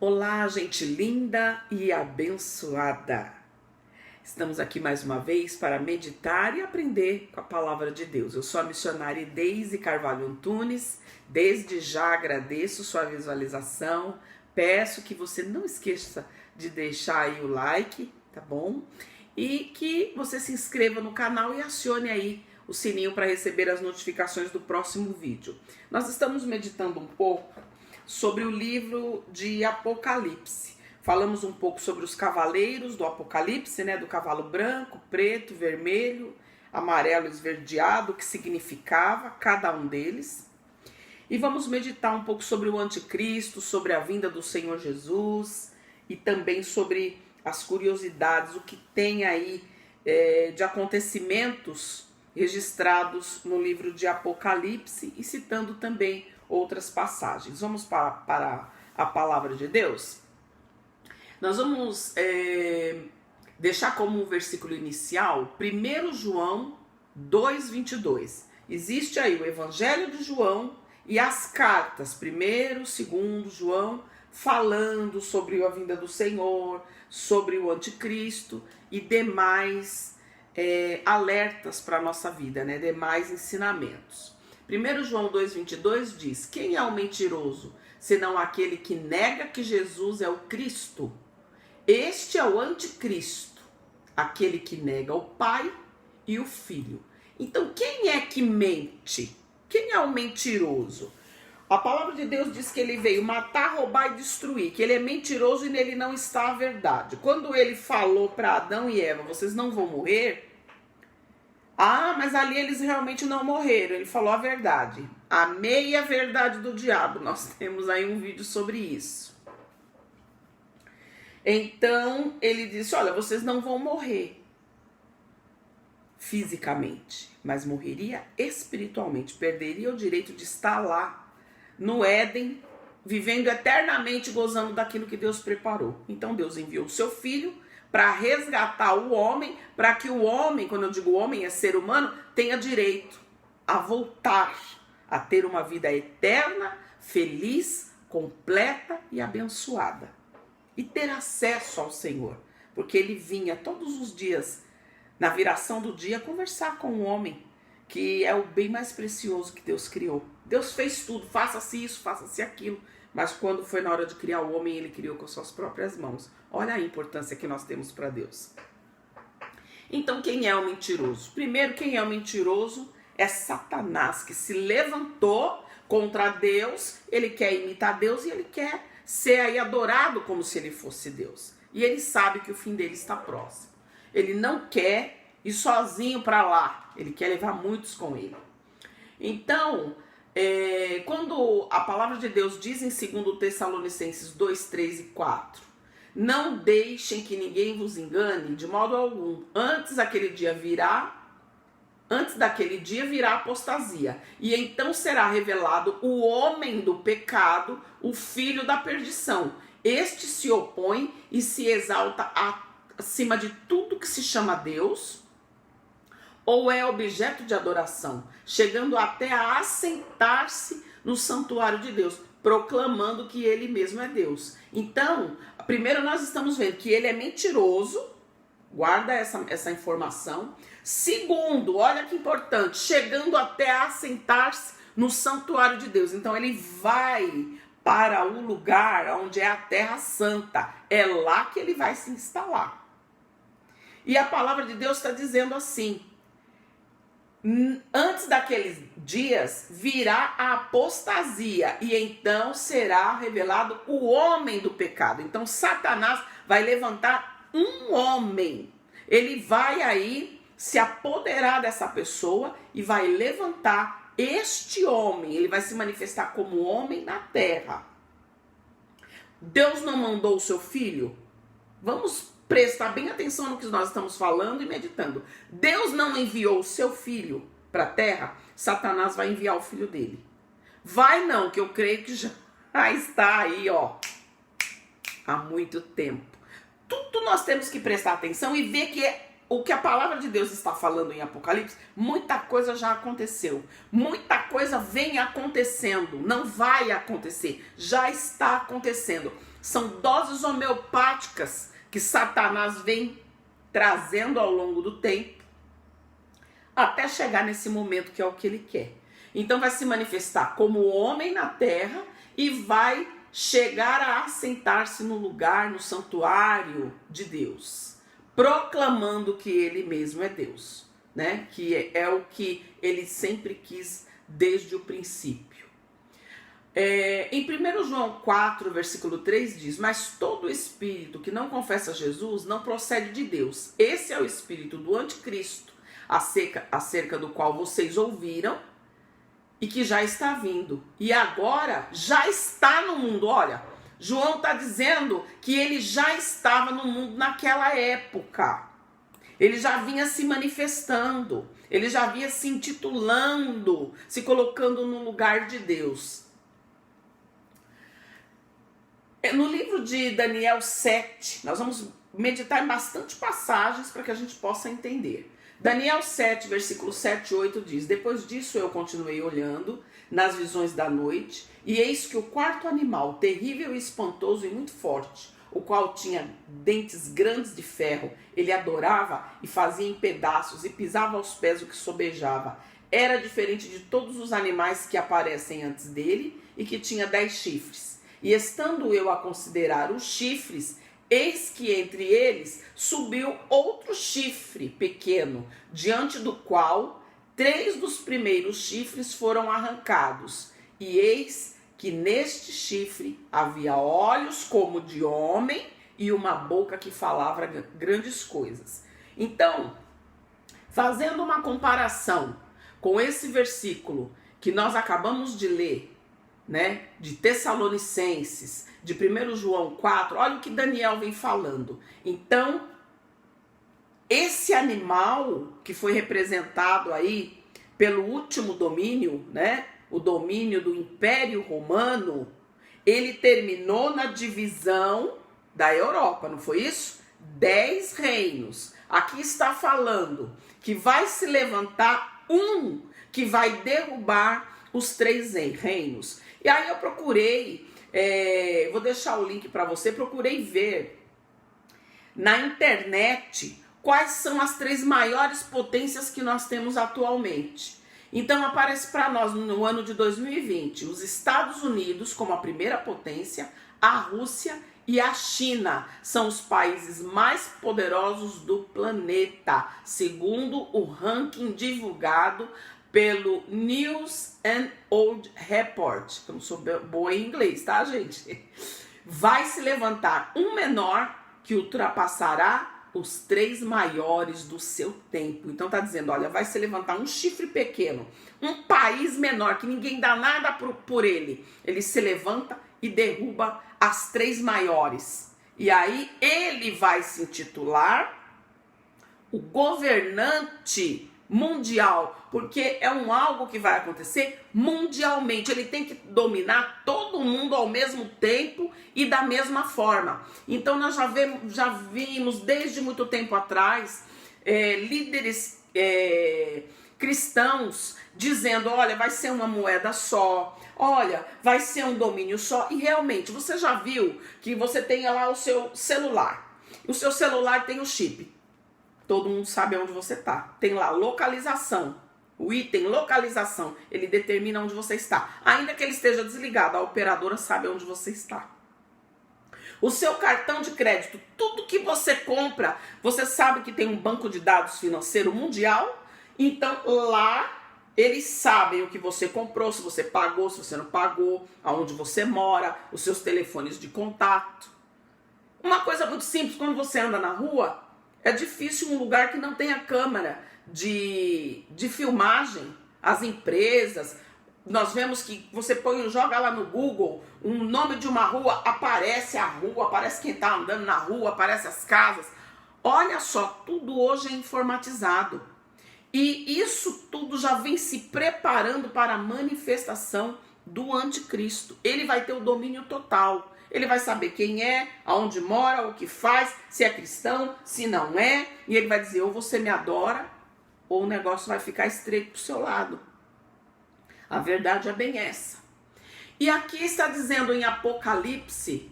Olá, gente linda e abençoada! Estamos aqui mais uma vez para meditar e aprender com a palavra de Deus. Eu sou a missionária Deise Carvalho Antunes. Desde já agradeço sua visualização. Peço que você não esqueça de deixar aí o like, tá bom? E que você se inscreva no canal e acione aí o sininho para receber as notificações do próximo vídeo. Nós estamos meditando um pouco sobre o livro de Apocalipse. Falamos um pouco sobre os cavaleiros do Apocalipse, né? Do cavalo branco, preto, vermelho, amarelo, esverdeado, o que significava cada um deles. E vamos meditar um pouco sobre o anticristo, sobre a vinda do Senhor Jesus e também sobre as curiosidades, o que tem aí de acontecimentos registrados no livro de Apocalipse e citando também outras passagens. Vamos para a palavra de Deus? Nós vamos deixar como um versículo inicial 1 João 2,22. Existe aí o Evangelho de João e as cartas 1º, 2º João, falando sobre a vinda do Senhor, sobre o anticristo e demais alertas para a nossa vida, né? Demais ensinamentos. 1 João 2,22 diz: quem é o mentiroso, senão aquele que nega que Jesus é o Cristo? Este é o anticristo, aquele que nega o Pai e o Filho. Então, quem é que mente? Quem é o mentiroso? A palavra de Deus diz que ele veio matar, roubar e destruir, que ele é mentiroso e nele não está a verdade. Quando ele falou para Adão e Eva, vocês não vão morrer, mas ali eles realmente não morreram. Ele falou a verdade. A meia verdade do diabo. Nós temos aí um vídeo sobre isso. Então, ele disse, olha, vocês não vão morrer fisicamente, mas morreria espiritualmente. Perderia o direito de estar lá, no Éden, vivendo eternamente, gozando daquilo que Deus preparou. Então, Deus enviou o seu Filho para resgatar o homem, para que o homem, quando eu digo homem, é ser humano, tenha direito a voltar a ter uma vida eterna, feliz, completa e abençoada. E ter acesso ao Senhor, porque ele vinha todos os dias, na viração do dia, conversar com o homem, que é o bem mais precioso que Deus criou. Deus fez tudo, faça-se isso, faça-se aquilo. Mas quando foi na hora de criar o homem, ele criou com suas próprias mãos. Olha a importância que nós temos para Deus. Então, quem é o mentiroso? Primeiro, quem é o mentiroso é Satanás, que se levantou contra Deus. Ele quer imitar Deus e ele quer ser aí adorado como se ele fosse Deus. E ele sabe que o fim dele está próximo. Ele não quer ir sozinho para lá. Ele quer levar muitos com ele. Então, quando a palavra de Deus diz em 2 Tessalonicenses 2, 3 e 4, não deixem que ninguém vos engane de modo algum, antes daquele dia virá a apostasia, e então será revelado o homem do pecado, o filho da perdição. Este se opõe e se exalta acima de tudo que se chama Deus, ou é objeto de adoração, chegando até a assentar-se no santuário de Deus, proclamando que ele mesmo é Deus. Então, primeiro nós estamos vendo que ele é mentiroso, guarda essa informação. Segundo, olha que importante, chegando até a assentar-se no santuário de Deus. Então ele vai para o lugar onde é a terra santa, é lá que ele vai se instalar. E a palavra de Deus está dizendo assim: antes daqueles dias virá a apostasia e então será revelado o homem do pecado. Então Satanás vai levantar um homem. Ele vai aí se apoderar dessa pessoa e vai levantar este homem. Ele vai se manifestar como homem na terra. Deus não mandou o seu filho? Vamos prestar bem atenção no que nós estamos falando e meditando. Deus não enviou o seu filho para a terra? Satanás vai enviar o filho dele. Vai não, que eu creio que já está aí, há muito tempo. Tudo nós temos que prestar atenção e ver que o que a palavra de Deus está falando em Apocalipse, muita coisa já aconteceu. Muita coisa vem acontecendo. Não vai acontecer. Já está acontecendo. São doses homeopáticas que Satanás vem trazendo ao longo do tempo, até chegar nesse momento que é o que ele quer. Então vai se manifestar como homem na terra e vai chegar a assentar-se no lugar, no santuário de Deus, proclamando que ele mesmo é Deus, né? Que é o que ele sempre quis desde o princípio. Em 1 João 4, versículo 3 diz: mas todo espírito que não confessa Jesus não procede de Deus. Esse é o espírito do anticristo, acerca do qual vocês ouviram e que já está vindo. E agora já está no mundo. Olha, João está dizendo que ele já estava no mundo naquela época. Ele já vinha se manifestando. Ele já vinha se intitulando, se colocando no lugar de Deus. No livro de Daniel 7, nós vamos meditar em bastante passagens para que a gente possa entender. Daniel 7, versículo 7 e 8 diz: depois disso eu continuei olhando nas visões da noite, e eis que o quarto animal, terrível e espantoso e muito forte, o qual tinha dentes grandes de ferro, ele adorava e fazia em pedaços e pisava aos pés o que sobejava. Era diferente de todos os animais que aparecem antes dele e que tinha 10 chifres. E estando eu a considerar os chifres, eis que entre eles subiu outro chifre pequeno, diante do qual 3 dos primeiros chifres foram arrancados. E eis que neste chifre havia olhos como de homem e uma boca que falava grandes coisas. Então, fazendo uma comparação com esse versículo que nós acabamos de ler, né, de Tessalonicenses, de 1 João 4, olha o que Daniel vem falando. Então, esse animal que foi representado aí pelo último domínio, né, o domínio do Império Romano, ele terminou na divisão da Europa, não foi isso? 10 reinos. Aqui está falando que vai se levantar um que vai derrubar os 3 reinos. E aí eu procurei, vou deixar o link para você, procurei ver na internet quais são as 3 maiores potências que nós temos atualmente. Então aparece para nós no ano de 2020 os Estados Unidos como a primeira potência, a Rússia e a China são os países mais poderosos do planeta, segundo o ranking divulgado pelo News and World Report. Eu não sou boa em inglês, tá, gente? Vai se levantar um menor que ultrapassará os 3 maiores do seu tempo. Então tá dizendo, olha, vai se levantar um chifre pequeno, um país menor que ninguém dá nada por ele. Ele se levanta e derruba as 3 maiores. E aí ele vai se intitular o governante mundial, porque é algo que vai acontecer mundialmente. Ele tem que dominar todo mundo ao mesmo tempo e da mesma forma. Então nós já vimos desde muito tempo atrás líderes cristãos dizendo, olha, vai ser uma moeda só, olha, vai ser um domínio só. E realmente, você já viu que você tem lá o seu celular, o seu celular tem o chip. Todo mundo sabe onde você está. Tem lá localização. O item localização, ele determina onde você está. Ainda que ele esteja desligado, a operadora sabe onde você está. O seu cartão de crédito, tudo que você compra, você sabe que tem um banco de dados financeiro mundial. Então lá eles sabem o que você comprou, se você pagou, se você não pagou, aonde você mora, os seus telefones de contato. Uma coisa muito simples, quando você anda na rua, é difícil um lugar que não tenha câmera de filmagem. As empresas, nós vemos que você joga lá no Google o nome de uma rua, aparece a rua, aparece quem está andando na rua, aparece as casas. Olha só, tudo hoje é informatizado. E isso tudo já vem se preparando para a manifestação do anticristo. Ele vai ter o domínio total. ele vai saber quem é, aonde mora, o que faz, se é cristão, se não é, e ele vai dizer, ou você me adora, ou o negócio vai ficar estreito pro seu lado. A verdade é bem essa. E aqui está dizendo em Apocalipse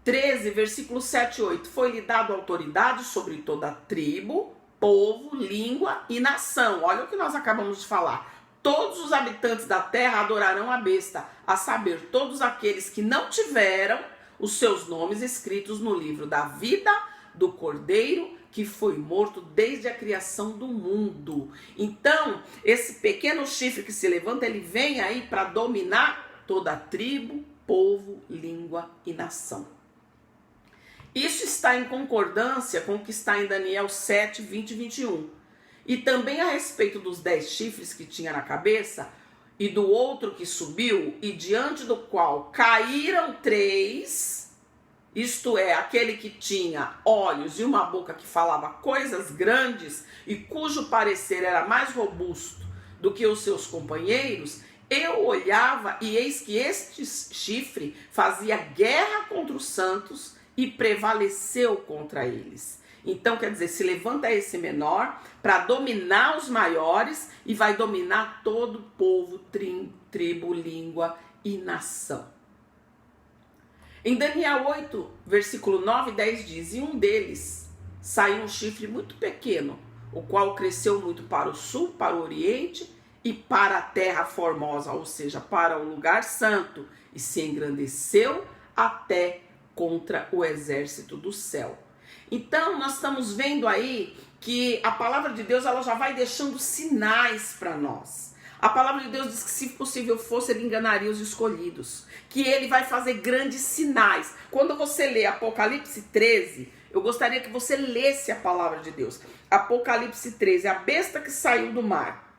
13, versículo 7 e 8, foi-lhe dado autoridade sobre toda a tribo, povo, língua e nação. Olha o que nós acabamos de falar. Todos os habitantes da terra adorarão a besta, a saber, todos aqueles que não tiveram os seus nomes escritos no livro da vida do Cordeiro, que foi morto desde a criação do mundo. Então, esse pequeno chifre que se levanta, ele vem aí para dominar toda a tribo, povo, língua e nação. Isso está em concordância com o que está em Daniel 7, 20 e 21. E também a respeito dos 10 chifres que tinha na cabeça, e do outro que subiu, e diante do qual caíram 3, isto é, aquele que tinha olhos e uma boca que falava coisas grandes, e cujo parecer era mais robusto do que os seus companheiros, eu olhava e eis que este chifre fazia guerra contra os santos e prevaleceu contra eles. Então, quer dizer, se levanta esse menor para dominar os maiores e vai dominar todo o povo, tribo, língua e nação. Em Daniel 8, versículo 9 e 10 diz, e um deles saiu um chifre muito pequeno, o qual cresceu muito para o sul, para o oriente e para a terra formosa, ou seja, para o lugar santo, e se engrandeceu até contra o exército do céu. Então, nós estamos vendo aí que a palavra de Deus, ela já vai deixando sinais para nós. A palavra de Deus diz que, se possível fosse, ele enganaria os escolhidos. Que ele vai fazer grandes sinais. Quando você lê Apocalipse 13, eu gostaria que você lesse a palavra de Deus. Apocalipse 13, a besta que saiu do mar.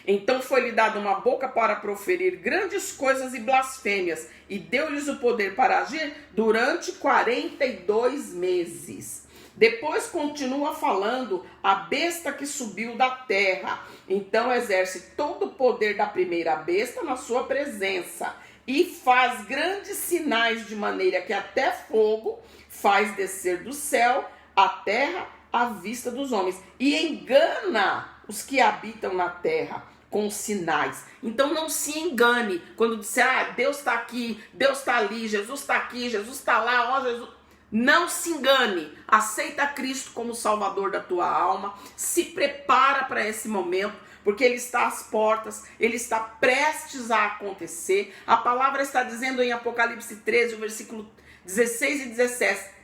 Então foi-lhe dada uma boca para proferir grandes coisas e blasfêmias, e deu-lhes o poder para agir durante 42 meses. Depois continua falando a besta que subiu da terra. Então exerce todo o poder da primeira besta na sua presença, e faz grandes sinais, de maneira que até fogo faz descer do céu a terra à vista dos homens, e engana os que habitam na terra com sinais. Então não se engane quando disser, Deus está aqui, Deus está ali, Jesus está aqui, Jesus está lá, ó Jesus. Não se engane, aceita Cristo como Salvador da tua alma, se prepara para esse momento, porque Ele está às portas, Ele está prestes a acontecer. A palavra está dizendo em Apocalipse 13, o versículo 16 e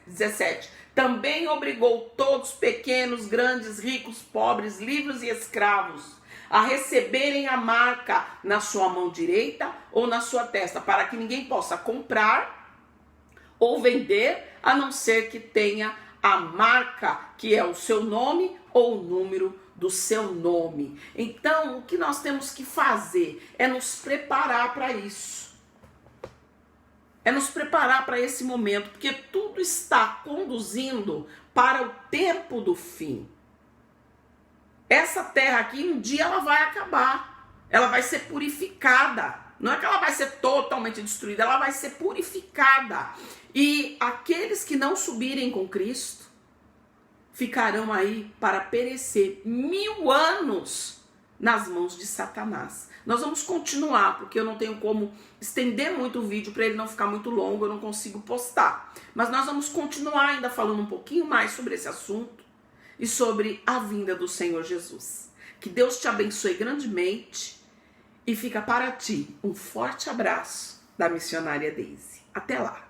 17, também obrigou todos, pequenos, grandes, ricos, pobres, livres e escravos, a receberem a marca na sua mão direita ou na sua testa, para que ninguém possa comprar ou vender, a não ser que tenha a marca, que é o seu nome ou o número do seu nome. Então, o que nós temos que fazer é nos preparar para isso. É nos preparar para esse momento, porque tudo está conduzindo para o tempo do fim. Essa terra aqui, um dia ela vai acabar. Ela vai ser purificada. Não é que ela vai ser totalmente destruída, ela vai ser purificada. E aqueles que não subirem com Cristo ficarão aí para perecer 1000 anos nas mãos de Satanás. Nós vamos continuar, porque eu não tenho como estender muito o vídeo para ele não ficar muito longo, eu não consigo postar. Mas nós vamos continuar ainda falando um pouquinho mais sobre esse assunto e sobre a vinda do Senhor Jesus. Que Deus te abençoe grandemente e fica para ti um forte abraço da missionária Daisy. Até lá!